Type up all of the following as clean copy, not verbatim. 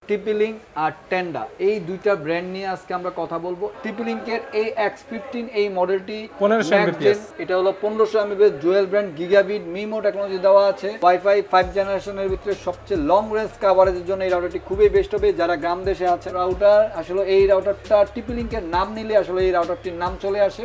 TP-Link আর Tenda, এই দুইটা brand নিয়ে আজকে আমরা কথা বলবো। TP-Link-এর এই X15 এই মডেলটি 1500 Mbps, এটা হলো 1500 Mbps dual brand gigabit MIMO technology দেওয়া আছে। ওয়াইফাই 5 জেনারেশনের ভিতরে সবচেয়ে লং রেঞ্জ কভারেজের জন্য এই রাউটারটি খুবই বেস্ট হবে যারা গ্রাম দেশে আছে। রাউটার আসলে এই রাউটারটা TP-Link-এর নাম নিলে আসলে এই রাউটারটির নাম চলে আসে।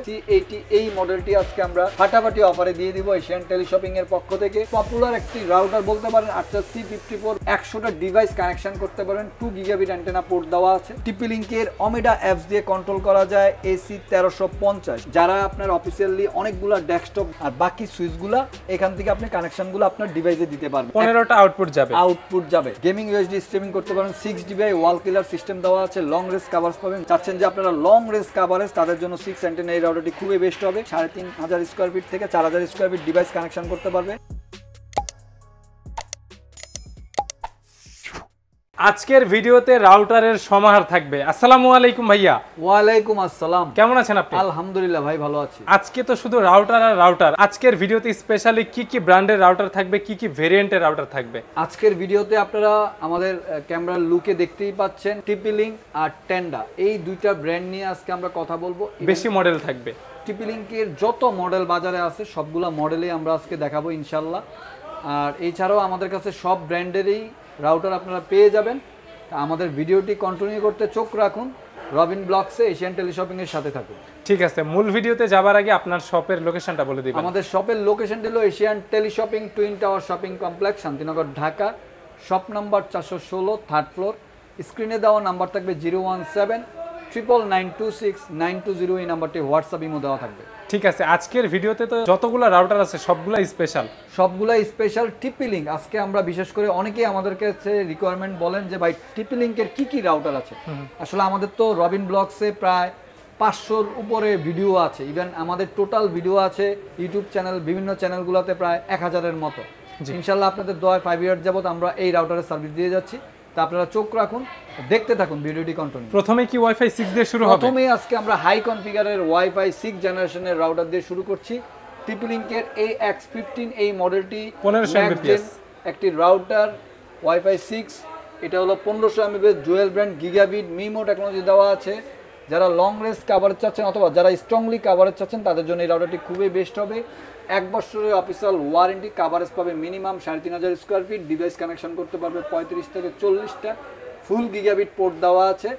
এই মডেলটি আজকে আমরা ফাটাফাটি অফারে দিয়ে দিব এশিয়ান টেলিশপিং এর পক্ষ থেকে। পপুলার একটি রাউটার বলতে পারেন। আর্চার C54 100টা ডিভাইস কানেকশন করতে পারেন। 2 গিগাবিট অ্যান্টেনা পোর্ট দেওয়া আছে। TP-Link-এর ওমেডা অ্যাপস দিয়ে কন্ট্রোল করা যায় AC 1350। যারা আপনার অফিসিয়ালি অনেকগুলা ডেস্কটপ আর বাকি সুইচগুলা এখান থেকে আপনি কানেকশনগুলো আপনার ডিভাইসে দিতে পারবেন। 15টা আউটপুট যাবে। গেমিং USD স্ট্রিমিং করতে পারেন। 6 DBI ওয়াল কিলার সিস্টেম দেওয়া আছে। লং রেঞ্জ কভারেজ পাবেন। চাচ্ছেন যে আপনারা লং রেঞ্জ কভারেজ, তাদের জন্য 6 অ্যান্টেনা এই রাউটারটি খুবই বেস্ট হবে। 3500 স্কয়ার ফিট থেকে 4000 স্কয়ার ফিট ডিভাইস কানেকশন করতে পারবে। আজকের ভিডিওতে রাউটারের সমাহার থাকবে। আসসালামু আলাইকুম ভাইয়া। ওয়ালাইকুম আসসালাম। কেমন আছেন আপনি? আলহামদুলিল্লাহ ভাই, ভালো আছি। আজকে তো শুধু রাউটার আর রাউটার। আজকের ভিডিওতে স্পেশালি কি কি ব্র্যান্ডের রাউটার থাকবে, কি কি ভেরিয়েন্টের রাউটার থাকবে? আজকের ভিডিওতে আপনারা আমাদের ক্যামেরার লুকে দেখতেই পাচ্ছেন TP-Link আর টেন্ডা, এই দুইটা ব্র্যান্ড নিয়ে আজকে আমরা কথা বলবো। বেশি মডেল থাকবে। TP-Link-এর যত মডেল বাজারে আছে সবগুলা মডেলই আমরা আজকে দেখাবো ইনশাল্লাহ। আর এছাড়াও আমাদের কাছে সব ব্র্যান্ডেরই রাউটার আপনারা পেয়ে যাবেন। আমাদের ভিডিওটি কন্টিনিউ করতে চোখ রাখুন। রবিন ব্লগসে এশিয়ান টেলিশপিং এর সাথে থাকুন। ঠিক আছে, মূল ভিডিওতে যাবার আগে আপনার শপের লোকেশনটা বলে দিবেন। আমাদের শপের লোকেশন হলো Asian teleshopping twin tower shopping complex, Shantinagar, Dhaka. Shop number 416, third floor. স্ক্রিনে দেওয়া নাম্বার থাকবে 017-99926-920। এই নাম্বারটি হোয়াটসঅ্যাপ ইমো দেওয়া থাকবে। ঠিক আছে, আজকের ভিডিওতে তো যতগুলো রাউটার আছে সবগুলা স্পেশাল। TP-Link আজকে আমরা বিশেষ করে অনেকেই আমাদের কাছে রিকোয়ারমেন্ট বলেন যে ভাই TP-Link-এর কি রাউটার আছে। আসলে আমাদের তো রবিন ব্লগসে প্রায় 500-র উপরে ভিডিও আছে। ইভেন আমাদের টোটাল ভিডিও আছে ইউটিউব চ্যানেল, বিভিন্ন চ্যানেলগুলোতে প্রায় 1000-এর মতো। ইনশাল্লাহ আপনাদের দোয়ায় 5 ইয়ার যাবত আমরা এই রাউটারের সার্ভিস দিয়ে যাচ্ছি। তা আপনারা চোখ রাখুন, দেখতে থাকুন ভিডিওটি কন্টিনিউ। প্রথমে কি ওয়াইফাই 6 দিয়ে শুরু হবে? প্রথমে আজকে আমরা হাই কনফিগারের ওয়াইফাই 6 জেনারেশনের রাউটার দিয়ে শুরু করছি। TP-Link-এর এই X15 এই মডেলটি 1500 Mbps একটি রাউটার ওয়াইফাই 6। এটা হলো 1500 Mbps dual brand gigabit MIMO technology দেওয়া আছে। যারা লং রেঞ্জ কভারেজ চাচ্ছেন অথবা যারা স্ট্রংলি কভারেজ চাচ্ছেন তাদের জন্য এই রাউটারটি খুবই বেস্ট হবে। 1 বছরের অফিসিয়াল ওয়ারেন্টি, কভারেজ পাবে minimum 3500 square fit, device connection করতে পারবে 35 থেকে 40টা, ফুল গিগাবিট পোর্ট দেওয়া আছে।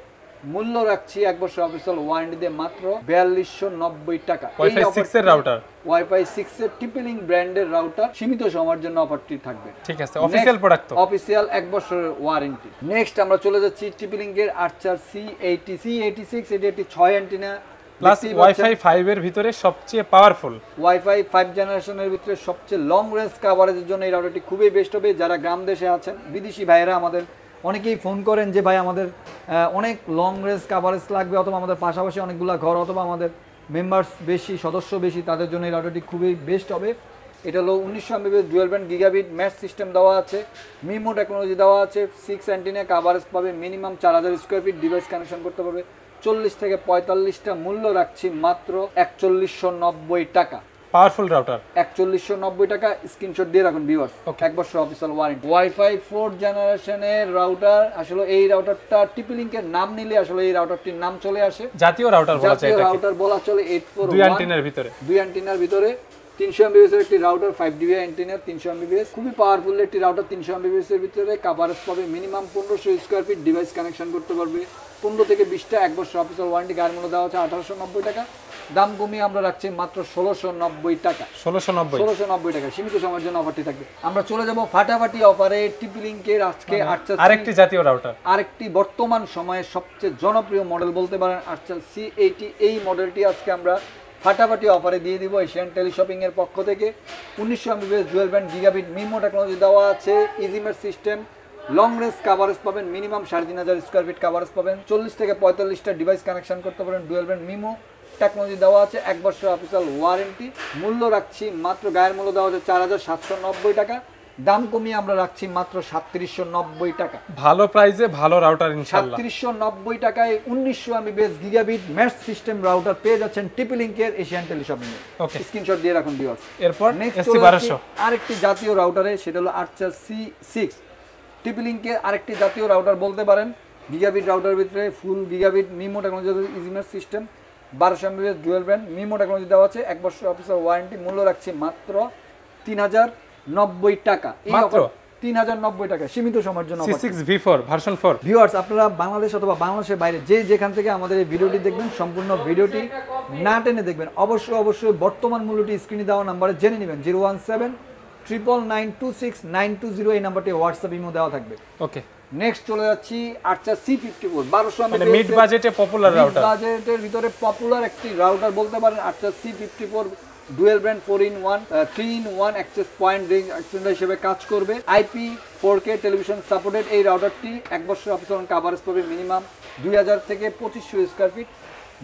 মূল্য রাখছি 1 বছর অফিসিয়াল ওয়ারেন্টি দিয়ে মাত্র 4290 টাকা। ওয়াইফাই 6 এর রাউটার, ওয়াইফাই 6 এর TP-Link ব্র্যান্ডের রাউটার, সীমিত সময়ের জন্য অফারটি থাকবে। ঠিক আছে, অফিশিয়াল প্রোডাক্ট তো অফিশিয়াল 1 বছরের ওয়ারেন্টি। নেক্সট আমরা চলে যাচ্ছি TP-Link-এর আর্চার C86। এটি একটি 6 অ্যান্টেনা প্লাস ওয়াইফাই 5 এর ভিতরে সবচেয়ে পাওয়ারফুল। ওয়াইফাই 5 জেনারেশনের ভিতরে সবচেয়ে লং রেঞ্জ কভারেজের জন্য এই রাউটারটি খুবই বেস্ট হবে। যারা গ্রাম দেশে আছেন, বিদেশি ভাইয়েরা আমাদের অনেকেই ফোন করেন যে ভাই আমাদের অনেক লং রেঞ্জ কভারেজ লাগবে, অথবা আমাদের পাশাপাশি অনেকগুলো ঘর অথবা আমাদের মেম্বার্স বেশি, সদস্য বেশি, তাদের জন্য এই রাউটারটি খুবই বেস্ট হবে। এটা হলো 1900 Mbps dual band gigabit mash system দেওয়া আছে। মিমো টেকনোলজি দেওয়া আছে। 6 অ্যান্টেনা কভারেজ পাবে minimum 4000 square feet, device connection করতে পারবে 40 থেকে 45টা। মূল্য রাখছি মাত্র 4190 টাকা। পাওয়ারফুল রাউটার 4190 টাকা। স্ক্রিনশট দিয়ে রাখুন ভিউয়ার্স। 1 বছর অফিশিয়াল ওয়ারেন্টি। ওয়াইফাই 4 জেনারেশনের রাউটার। আসলে এই রাউটারটা TP-Link-এর নাম নিলে আসলে এই রাউটারটির নাম চলে আসে। জাতীয় রাউটার বলা যায়। জাতীয় রাউটার বলা চলে। 841 দুই অ্যান্টেনার ভিতরে 300 Mbps এর একটি রাউটার, 5 DBI অ্যান্টেনা, 300 Mbps খুবই পাওয়ারফুল একটি রাউটার। 300 Mbps এর ভিতরে কভারেজ পাবে minimum 1500 square feet, device connection করতে পারবে 15 থেকে 20টা। 1 বছর অফিসিয়াল ওয়ারেন্টি। গায়ের মূল্য দেওয়া আছে 1890 টাকা। দাম কমিয়ে আমরা রাখছি মাত্র 1690 টাকা। 1690 টাকা। সীমিত সময়ের জন্য অফারটি থাকবে। আমরা চলে যাব ফাটাফাটি অফারে TP-Link-এর আজকে আরেকটি জাতীয় রাউটার, আরেকটি বর্তমান সময়ে সবচেয়ে জনপ্রিয় মডেল বলতে পারেন আর্চার C80। এই মডেলটি আজকে আমরা ফাটাফাটি অফারে দিয়ে দিব এশিয়ান টেলিশপিং এর পক্ষ থেকে। 1900 Mbps dual band gigabit MIMO technology দেওয়া আছে। ইজিমের সিস্টেম, লং রেঞ্জ কভারেজ পাবেন মিনিমাম 3500 স্কয়ার ফিট কভারেজ পাবেন। 40 থেকে 45টা ডিভাইস কানেকশন করতে পারেন। ডুয়াল ব্যান্ড মিমো টেকনোলজি দেওয়া আছে। 1 বছর অফিসিয়াল ওয়ারেন্টি। মূল্য রাখছি মাত্র, গায়ের মূল্য দেওয়া আছে 4790 টাকা। দাম কমিয়ে আমরা রাখছি মাত্র 3790 টাকা। ভালো প্রাইসে ভালো রাউটার ইনশাআল্লাহ। 3790 টাকায় 1900 Mbps gigabit mash system router পেয়ে যাচ্ছেন TP-Link-এর এশিয়ান টেলিশপিং এ। ওকে, স্ক্রিনশট দিয়ে রাখুন ভিউয়ার্স। এরপর নেক্সট SC1200 আরেকটি জাতীয় রাউটারে, সেটা হলো আর্চার C6। টিপি-লিঙ্কের আরেকটি জাতীয় রাউটার বলতে পারেন। গিগাবিট রাউটার ভিতরে ফুল গিগাবিট মিমো টেকনোলজি ইজিমের system 1200 MBps dual brand MIMO technology দেওয়া আছে, 1 বছর অফিসিয়াল ওয়ারেন্টি। মূল্য রাখছি মাত্র 3090 টাকা। এই মাত্র 3090 টাকা সীমিত সময়ের জন্য। C6V4 version 4। ভিউয়ার্স, আপনারা বাংলাদেশ অথবা বাংলাদেশের বাইরে যে যেখান থেকে আমাদের এই ভিডিওটি দেখবেন, সম্পূর্ণ ভিডিওটি না টেনে দেখবেন। অবশ্যই বর্তমান মূল্যটি স্ক্রিনে দেওয়া নাম্বারে জেনে নেবেন। 01799269220 এই নাম্বারটি হোয়াটসঅ্যাপ ইমো দেওয়া থাকবে। ওকে, নেক্সট চলে যাচ্ছি আর্চার C54 1200 মানে মিড বাজেটে পপুলার রাউটার। বাজেটের ভিতরে পপুলার একটি রাউটার বলতে পারেন আর্চার C54 dual brand 4-in-1 3-in-1 access point range extender হিসেবে কাজ করবে। IP 4K টেলিভিশন সাপোর্টেড এই রাউটারটি 1 বছর অফিসিয়াল কভারেজ পাবে মিনিমাম 2000 থেকে 2500 স্কয়ার ফিট।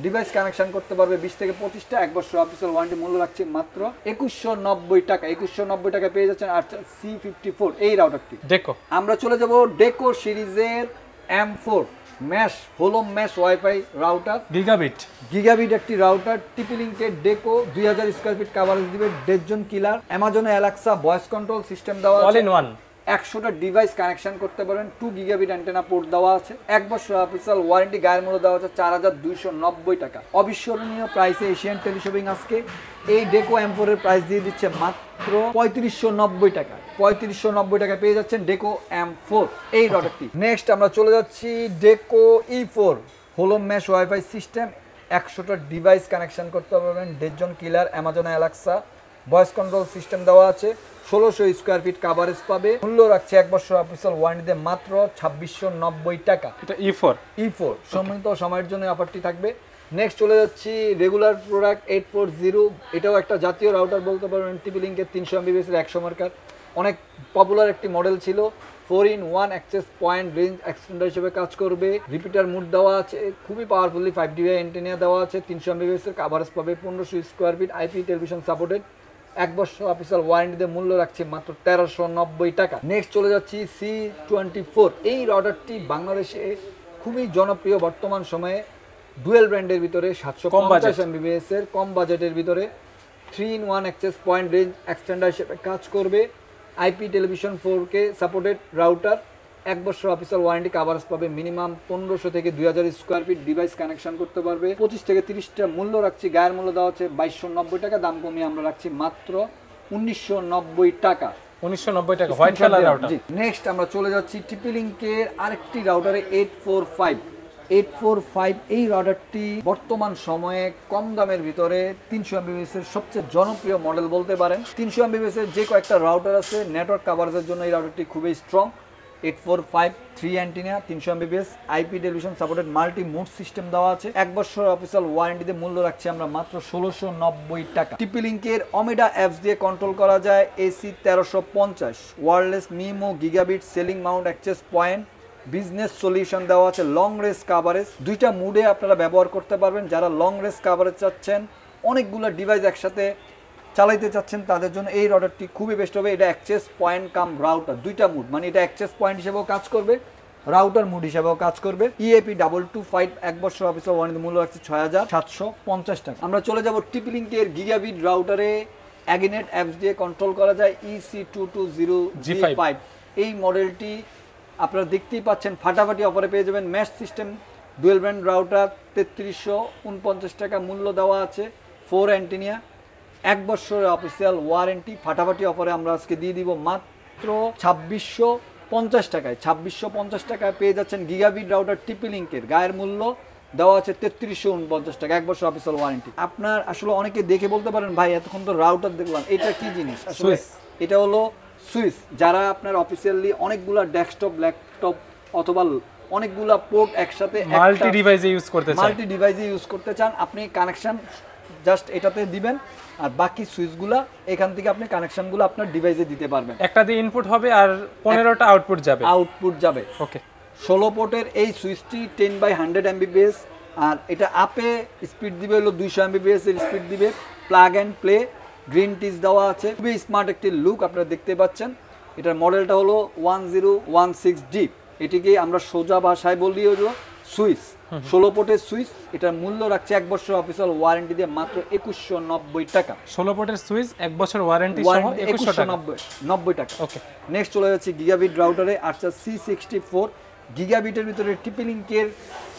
ডিভাইস কানেকশন করতে পারবে 20 থেকে 25টা। 1 বছর অফিসিয়াল ওয়ারেন্টি। মূল্য রাখছে মাত্র 2190 টাকা। 2190 টাকা পেয়ে যাচ্ছেন আর্চার C54 এই রাউটারটি। ডেকো, আমরা চলে যাব ডেকো সিরিজের M4 ম্যাশ হোলো ম্যাশ ওয়াইফাই রাউটার গিগাবিট একটি রাউটার। টিপি-লিঙ্কের ডেকো 2000 স্কয়ার ফিট কভারেজ দিবে। ডেজন কিলার অ্যামাজনে অ্যালেক্সা ভয়েস কন্ট্রোল সিস্টেম দেওয়া আছে। অল ইন ওয়ান 100টা ডিভাইস কানেকশন করতে পারেন। 2 গিগাবিট অ্যান্টেনা পোর্ট দেওয়া আছে। 1 বছর অফিসিয়াল ওয়ারেন্টি। গায়ের মূল্য দেওয়া আছে 4290 টাকা। অবিস্মরণীয় প্রাইসে এশিয়ান টেলিশপিং আজকে এই ডেকো M4 এর প্রাইস দিয়ে দিচ্ছে মাত্র 3590 টাকা। 3590 টাকা পেয়ে যাচ্ছেন ডেকো M4 এই রাউটারটি। নেক্সট আমরা চলে যাচ্ছি ডেকো E4 হোলো ম্যাশ ওয়াইফাই সিস্টেম। 100টা ডিভাইস কানেকশন করতে পারবেন। ডেজন কিলার Amazon Alexa voice control system দেওয়া আছে। 1600 স্কয়ার ফিট কভারেজ পাবে। মূল্য রাখছে 1 বছর অফিসিয়াল ওয়ারেন্টিতে মাত্র 2690 টাকা। এটা E4 সম্মিলিত সময়ের জন্য অফারটি থাকবে। নেক্সট চলে যাচ্ছি রেগুলার প্রোডাক্ট 840। এটাও একটা জাতীয় রাউটার বলতে পারবেন। টিপি-লিঙ্কের 300 MBps এর 100 মার্কার অনেক পপুলার একটি মডেল ছিল। 4-in-1 access point range extender হিসেবে কাজ করবে। রিপিটার মুড দেওয়া আছে। খুবই পাওয়ারফুলি 5dBi অ্যান্টেনা দেওয়া আছে। 300 MBps এর কভারেজ পাবে। 1500 square feet IP television supported. 1 বছর অফিসিয়াল ওয়ারেন্টিতে মূল্য রাখছে মাত্র 1390 টাকা। নেক্সট চলে যাচ্ছি C24 এই রাউটারটি বাংলাদেশে খুবই জনপ্রিয় বর্তমান সময়ে। ডুয়েল ব্র্যান্ডের ভিতরে 750 MBps এর কম বাজেটের ভিতরে 3-in-1 access point range extender হিসেবে কাজ করবে। IP television 4K supported router. 1 বছর অফিসিয়াল ওয়ারেন্টি কভারেজ পাবে মিনিমাম 1500 থেকে 2000 স্কয়ার ফিট। ডিভাইস কানেকশন করতে পারবে 25 থেকে 30টা। মূল্য রাখছি গায়ের মূল্য দেওয়া হচ্ছে 2290 টাকা। দাম কমিয়ে আমরা রাখছি মাত্র 1990 টাকা। 1990 টাকা হোয়াইট কালার রাউটার। নেক্সট আমরা চলে যাচ্ছি টিপি-লিঙ্কের আরেকটি রাউটারে 845 এই রাউটারটি বর্তমান সময়ে কম দামের ভিতরে 300 MBps এর সবচেয়ে জনপ্রিয় মডেল বলতে পারেন। 300 MBps এর যে কয়েকটা রাউটার আছে নেটওয়ার্ক কভারেজের জন্য এই রাউটারটি খুবই strong. 845 3 antenna 300 MBps IP television supported multi mode system দেওয়া আছে। 1 বছর অফিসিয়াল ওয়ারেন্টিতে মূল্য রাখছি আমরা মাত্র 1690 টাকা। টিপি-লিঙ্কের ওমেডা অ্যাপস দিয়ে কন্ট্রোল করা যায়। AC 1350 wireless MIMO gigabit ceiling mount access point business solution দেওয়া আছে। লং রেঞ্জ কভারেজ 2টা মুডে আপনারা ব্যবহার করতে পারবেন। যারা লং রেঞ্জ কভারেজ চাচ্ছেন, অনেকগুলো ডিভাইস একসাথে চালাইতে চাচ্ছেন, তাদের জন্য এই রাউটারটি খুবই বেস্ট হবে। এটা অ্যাক্সেস পয়েন্ট কাম রাউটার 2টা মুড, মানে এটা অ্যাক্সেস পয়েন্ট হিসেবেও কাজ করবে, রাউটার মুড হিসেবেও কাজ করবে। EAP 225 1 বছর অফিসিয়াল ওয়ারেন্টি। মূল্য রাখছে 6750 টাকা। আমরা চলে যাব টিপি-লিঙ্কের গিগাবিট রাউটারে অ্যাগিনেট অ্যাপস দিয়ে কন্ট্রোল করা যায়। EC220G5 এই মডেলটি আপনারা দেখতেই পাচ্ছেন ফাটাফাটি অফারে পেয়ে যাবেন। Mash system dual brand router 3349 টাকা মূল্য দেওয়া আছে। 4 অ্যান্টেনা 1 বছরের অফিসিয়াল ওয়ারেন্টি। ফাটাফাটি অফারে আমরা আজকে দিয়ে দিব মাত্র 2650 টাকায়। 2650 টাকায় পেয়ে যাচ্ছেন গিগাবিট রাউটার টিপি-লিঙ্কের। গায়ের মূল্য দেওয়া আছে 3349 টাকা, 1 বছর অফিসিয়াল ওয়ারেন্টি। আপনার আসলে অনেকে দেখে বলতে পারেন ভাই এতক্ষণ তো রাউটার দেখলাম, এটা কি জিনিস? আসলে এটা হলো সুইচ। যারা আপনার অফিসিয়ালি অনেকগুলা ডেস্কটপ ল্যাপটপ অথবা অনেকগুলা পোর্ট একসাথে মাল্টি ডিভাইসে ইউজ করতে চান, আপনি কানেকশন জাস্ট এটাতে দিবেন আর বাকি সুইচগুলা এখান থেকে আপনি কানেকশনগুলো আপনার ডিভাইসে দিতে পারবেন। একটা দিয়ে ইনপুট হবে আর 15টা আউটপুট যাবে। ওকে, 16 পোর্টের এই সুইচটি 10/100 MBps আর এটা আপে স্পিড দিবে হলো 200 MBps এর স্পিড দিবে। প্লাগ অ্যান্ড প্লে গ্রিন টিজ দেওয়া আছে। খুবই স্মার্ট একটি লুক আপনারা দেখতে পাচ্ছেন। এটার মডেলটা হলো 1016D। এটিকে আমরা সোজা ভাষায় বলি হলো সুইচ 16 পোর্টের সুইচ, এটার মূল্য রাখছে 1 বছর অফিসিয়াল ওয়ারেন্টি দিয়ে মাত্র 2190 টাকা। 16 পোর্টের সুইচ 1 বছর ওয়ারেন্টি সহ 2190 টাকা। ওকে, নেক্সট চলে যাচ্ছে গিগাবিট রাউটারে আর্চার C64 গিগাবিটের ভিতরে ট্রিপল লিংকের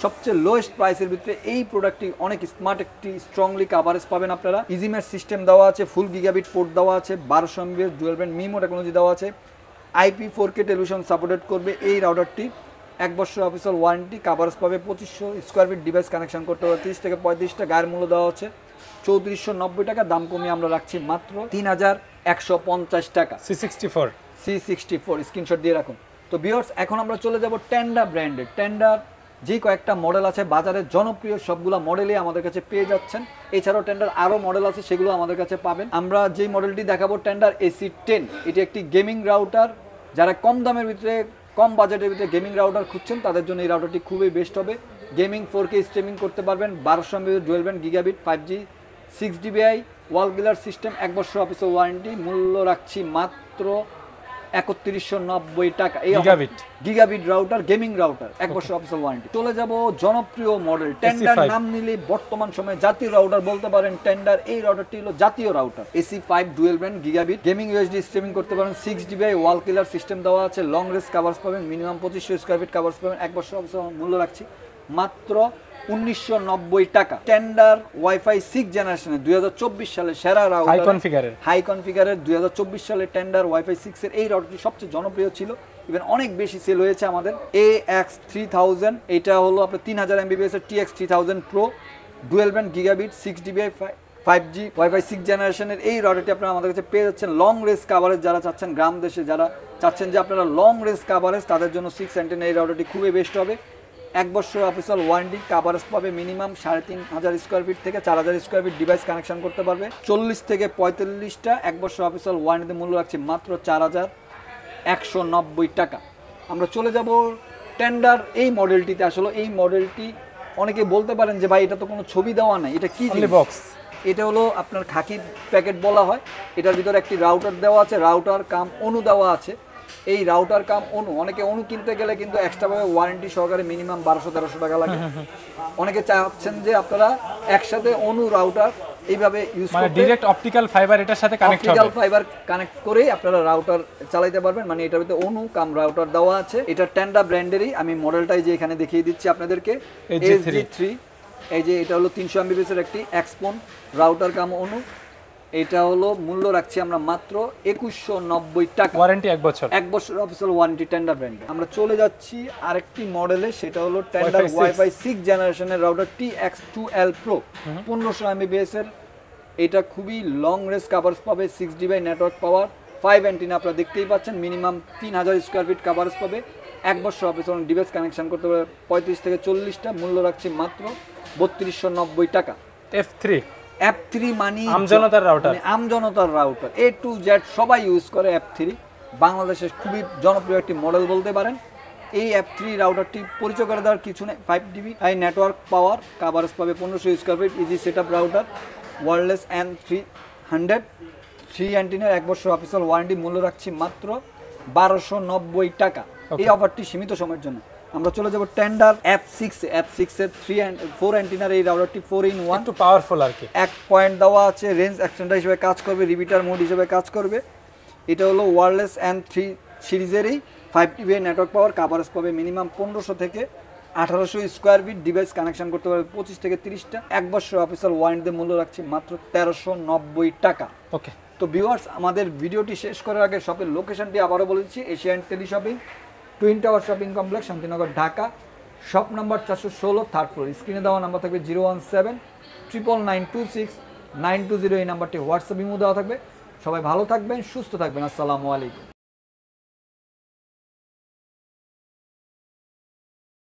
সবচেয়ে লোয়েস্ট প্রাইসের ভিতরে এই প্রোডাক্টটি অনেক স্মার্ট একটি স্ট্রংলি কাভারেজ পাবেন আপনারা। ইজিম্যাচ সিস্টেম দেওয়া আছে, ফুল গিগাবিট পোর্ট দেওয়া আছে, 1200 MB dual band MIMO technology দেওয়া আছে, IP4K টেলিভিশন সাপোর্টেড করবে এই রাউটারটি। 1 বছর অফিসিয়াল ওয়ারেন্টি, কাভারেজ পাবে 2500 স্কোয়ার ফিট ডিভাইস কানেকশন করতে হবে 30 থেকে 35 টা, গায়ের মূল্য দেওয়া হচ্ছে 3490 টাকা, দাম কমিয়ে আমরা রাখছি মাত্র 3150 টাকা। C64 স্ক্রিনশট দিয়ে রাখুন। তো ভিউয়ার্স, এখন আমরা চলে যাব টেন্ডার ব্র্যান্ডের। টেন্ডার যে কয়েকটা মডেল আছে বাজারে জনপ্রিয় সবগুলো মডেলই আমাদের কাছে পেয়ে যাচ্ছেন। এছাড়াও টেন্ডার আরও মডেল আছে, সেগুলো আমাদের কাছে পাবেন। আমরা যেই মডেলটি দেখাবো টেন্ডার AC10, এটি একটি গেমিং রাউটার। যারা কম দামের ভিতরে কম বাজেটের ভিতরে গেমিং রাউটার খুঁজছেন তাদের জন্য এই রাউটারটি খুবই বেস্ট হবে। গেমিং 4K স্ট্রিমিং করতে পারবেন, 1200 MB dual band gigabit 5G 6 dBi ওয়াল ক্লিয়ার সিস্টেম, 1 বছর অফিসিয়াল ওয়ারেন্টি, মূল্য রাখছি মাত্র 3190 টাকা। এই গিগাবিট রাউটার, গেমিং রাউটার, 1 বছর অফিসিয়াল ওয়ারেন্টি। চলে যাব জনপ্রিয় মডেল টেন্ডার। নাম নিলে বর্তমান সময়ে জাতীয় রাউটার বলতে পারেন টেন্ডার। এই রাউটারটি হলো জাতীয় router, AC5 dual band gigabit gaming UHD streaming করতে পারেন, 6 dBi ওয়াল ক্লিয়ার সিস্টেম দেওয়া আছে, লং রেঞ্জ কাভার্স পাবেন, মিনিমাম 2500 স্কোয়ার ফিট কাভার্স পাবেন, 1 বছর অফিসিয়াল মূল্য রাখছি মাত্র 1990 টাকা। টেন্ডার ওয়াইফাই 6 জেনারেশনের 2024 সালে সেরা রাউটার, হাই কনফিগারের 2024 সালে টেন্ডার ওয়াইফাই 6 এর এই রাউটারটি সবচেয়ে জনপ্রিয় ছিল, ইভেন অনেক বেশি সেল হয়েছে আমাদের। AX3000, এটা হলো আপনার 3000 MBPS এর TX3000 Pro dual band gigabit 6 dBi 5G wifi 6 জেনারেশনের এই রাউটারটি আপনারা আমাদের কাছে পেয়ে যাচ্ছেন। লং রেঞ্জ কাভারেজ যারা চাচ্ছেন, গ্রাম দেশে যারা চাচ্ছেন যে আপনারা লং রেঞ্জ কাভারেজ, তাদের জন্য 6 অ্যান্টেনা এই রাউটারটি খুবই বেস্ট হবে। 1 বছর অফিসিয়াল ওয়ারেন্টি, কাভারেজ পাবে মিনিমাম 3500 স্কোয়ার ফিট থেকে 4000 স্কোয়ার ফিট ডিভাইস কানেকশন করতে পারবে, 40 থেকে 45টা। 1 বছর অফিসিয়াল ওয়ারেন্টিতে মূল্য রাখছে মাত্র 4190 টাকা। আমরা চলে যাব টেন্ডার এই মডেলটিতে। আসলে এই মডেলটি অনেকে বলতে পারেন যে ভাই এটা তো কোনো ছবি দেওয়া নাই, এটা কি বক্স? এটা হলো আপনার খাকি প্যাকেট বলা হয়। এটার ভিতরে একটি রাউটার দেওয়া আছে, রাউটার কাম অনু দেওয়া আছে। এই রাউটার কাম অনু, অনেকে অনু কিনতে গেলে কিন্তু এক্সট্রাভাবে ওয়ারেন্টি সহকারে মিনিমাম 1200-1300 টাকা লাগে। অনেকে চাচ্ছেন যে আপনারা একসাথে অনু রাউটার এইভাবে ইউজ করতে, ডাইরেক্ট অপটিক্যাল ফাইবার এটার সাথে কানেক্ট হবে, অপটিক্যাল ফাইবার কানেক্ট করে আপনারা রাউটার চালাতে পারবেন। মানে এটার ভিতরে অনু কাম রাউটার দেওয়া আছে। এটা টেন্ডার ব্র্যান্ডেরই। আমি মডেলটাই যে এখানে দেখিয়ে দিচ্ছি আপনাদেরকে, AG3। এই যে এটা হলো 300 MBPS এর একটি এক্সপন রাউটার কাম অনু। এটা হলো মূল্য রাখছি আমরা মাত্র 2190 টাকা, ওয়ারেন্টি 1 বছর, 1 বছর অফিসিয়াল ওয়ারেন্টি টেন্ডার ব্র্যান্ড। আমরা চলে যাচ্ছি আরেকটি মডেলে, সেটা হলো টেন্ডার ওয়াইফাই 6 জেনারেশনের রাউটার TX2L Pro 1500 MBPS এর। এটা খুবই লং রেঞ্জ কাভারেজ পাবে, 6 dBi নেটওয়ার্ক পাওয়ার, 5 অ্যান্টেনা আপনারা দেখতেই পাচ্ছেন, মিনিমাম 3000 স্কোয়ার ফিট কাভারেজ পাবে, 1 বছর অফিসিয়াল ডিভাইস কানেকশন করতে পারবে 35 থেকে 40টা, মূল্য রাখছি মাত্র 3290 টাকা। F3 মানে আমজনতার রাউটার, A to Z সবাই ইউজ করে। F3 বাংলাদেশের খুবই জনপ্রিয় একটি মডেল বলতে পারেন। এই F3 রাউটারটি পরিচয় করে দেওয়ার কিছু নেই, 5 dBi high network power, coverage পাবে 1500 square feet, easy setup router, wireless N300 3 অ্যান্টেনার, 1 বছর অফিসিয়াল ওয়ারেন্টি, মূল্য রাখছি মাত্র 1290 টাকা। এই অফারটি সীমিত সময়ের জন্য। আমরা চলে যাব টেন্ডার F6 এর 4 অ্যান্টেনার এই রাউটারটি 4-in-1, একটু পাওয়ারফুল আর কি। 1 পয়েন্ট দেওয়া আছে, রেঞ্জ এক্সটেন্ডার হিসেবে কাজ করবে, রিপিটার মোড হিসেবে কাজ করবে। এটা হলো wireless N3 সিরিজেরই, 5 dBi network power, coverage পাবে মিনিমাম 1500 থেকে 1800 স্কোয়ার ফিট ডিভাইস কানেকশন করতে পারবে 25 থেকে 30টা, 1 বছর অফিসিয়াল ওয়ারেন্টিতে মূল্য রাখছি মাত্র 1390 টাকা। ওকে, তো ভিউয়ার্স, আমাদের ভিডিওটি শেষ করার আগে শপের লোকেশনটি আবারও বলেছি, Asian teleshopping, twin tower shopping complex, Shantinagar, Dhaka. Shop number 416, 3rd floor. স্ক্রিনে দেওয়া নাম্বার থাকবে 017-99926-920, এই নাম্বারটি হোয়াটসঅ্যাপ ইমো দেওয়া থাকবে। সবাই ভালো থাকবেন, সুস্থ থাকবেন। আসসালামু আলাইকুম।